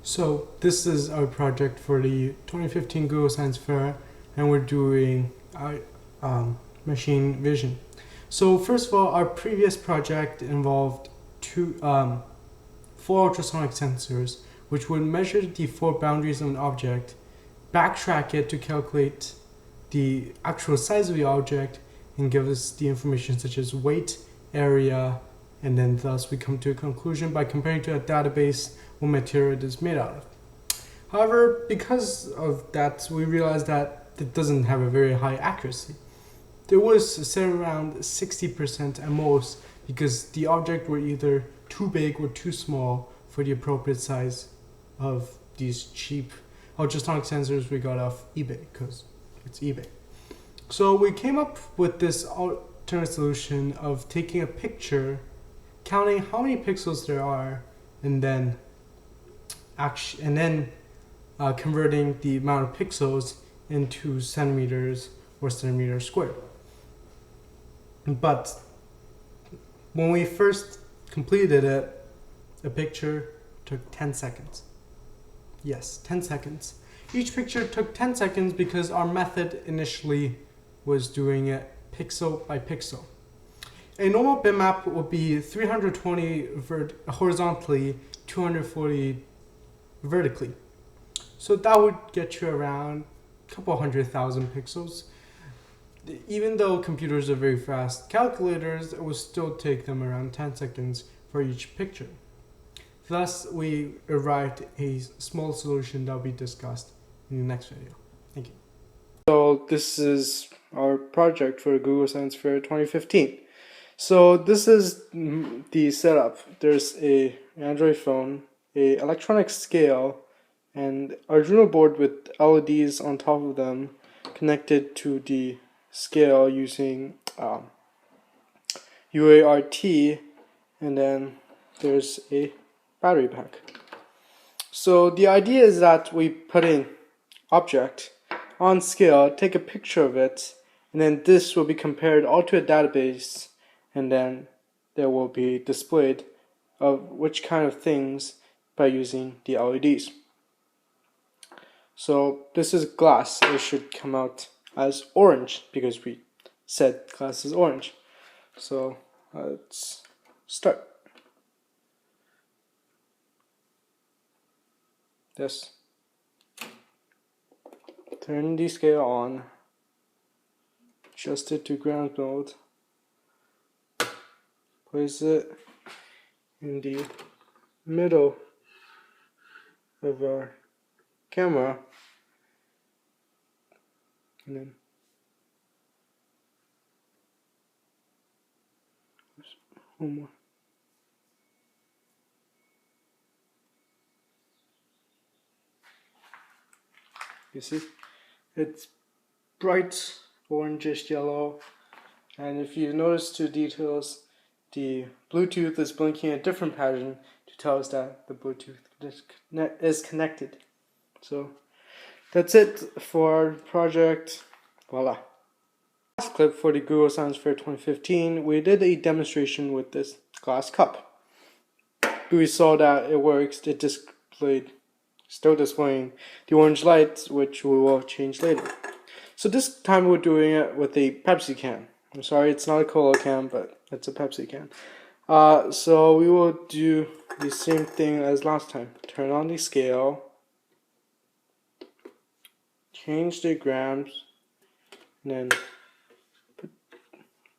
So this is our project for the 2015 Google Science Fair, and we're doing machine vision. So first of all, our previous project involved four ultrasonic sensors, which would measure the four boundaries of an object, backtrack it to calculate the actual size of the object, and give us the information such as weight, area, and then thus we come to a conclusion by comparing to a database what material it is made out of. However, because of that, we realized that it doesn't have a very high accuracy. There was set around 60% at most because the object were either too big or too small for the appropriate size of these cheap ultrasonic sensors we got off eBay, because it's eBay. So we came up with this alternate solution of taking a picture, counting how many pixels there are, and then converting the amount of pixels into centimeters or centimeters squared. But when we first completed it, a picture took 10 seconds. Yes, 10 seconds. Each picture took 10 seconds because our method initially was doing it pixel by pixel. A normal bitmap would be 320 horizontally, 240 vertically. So that would get you around a couple 100,000 pixels. Even though computers are very fast, calculators will still take them around 10 seconds for each picture. Thus, we arrived at a small solution that will be discussed in the next video. Thank you. So this is our project for Google Science Fair 2015. So this is the setup. There's an Android phone, an electronic scale, and Arduino board with LEDs on top of them connected to the scale using UART, and then there's a battery pack. So the idea is that we put in object on scale, take a picture of it, and then this will be compared all to a database, and then there will be displayed of which kind of things by using the LEDs. So this is glass. It should come out as orange because we said glass is orange. So let's start. This. Turn the scale on. Adjust it to ground mode. Place it in the middle of our camera, and then one more. You see, it's bright orangish yellow, and if you notice two details, the Bluetooth is blinking a different pattern to tell us that the Bluetooth is connected. So that's it for our project. Voila. Last clip for the Google Science Fair 2015, we did a demonstration with this glass cup. We saw that it works. It still displaying the orange lights, which we will change later. So this time we're doing it with a Pepsi can. I'm sorry, it's not a cola can, but it's a Pepsi can. So we will do the same thing as last time. Turn on the scale, change the grams, and then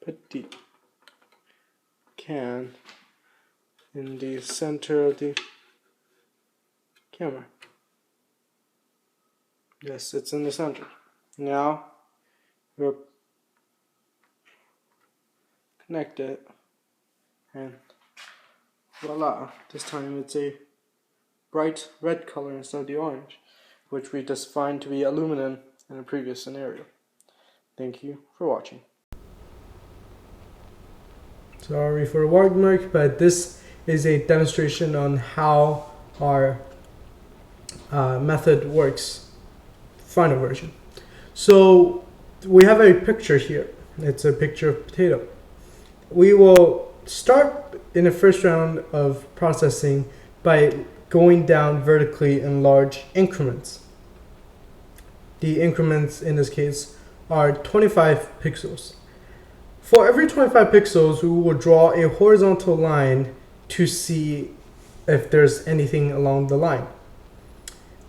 put the can in the center of the camera. Yes, it's in the center. Now we'll connect it, and voila, this time it's a bright red color instead of the orange, which we just find to be aluminum in a previous scenario. Thank you for watching. Sorry for the watermark, but this is a demonstration on how our method works, final version. So we have a picture here. It's a picture of potato. We will start in the first round of processing by going down vertically in large increments. The increments in this case are 25 pixels. For every 25 pixels, we will draw a horizontal line to see if there's anything along the line.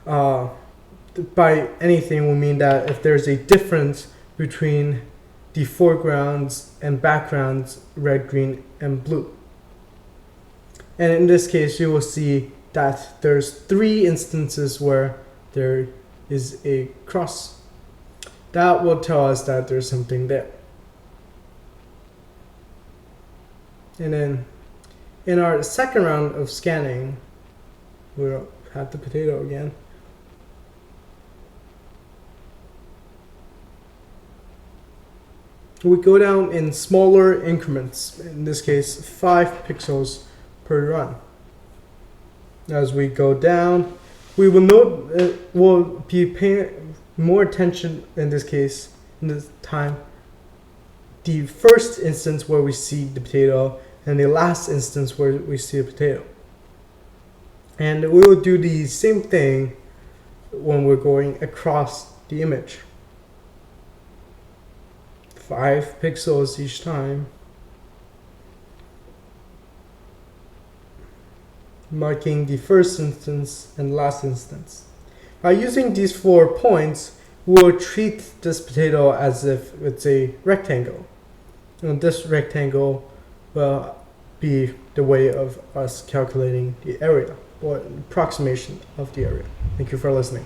By anything, we mean that if there's a difference between the foregrounds and backgrounds, red, green, and blue. And in this case, you will see that there's 3 instances where there is a cross. That will tell us that there's something there. And then in our second round of scanning, we'll have the potato again. We go down in smaller increments, in this case 5 pixels per run. As we go down, we will note we'll be paying more attention in this case, in this time, the first instance where we see the potato and the last instance where we see a potato. And we will do the same thing when we're going across the image. 5 pixels each time, marking the first instance and last instance. By using these 4 points, we'll treat this potato as if it's a rectangle. And this rectangle will be the way of us calculating the area, or approximation of the area. Thank you for listening.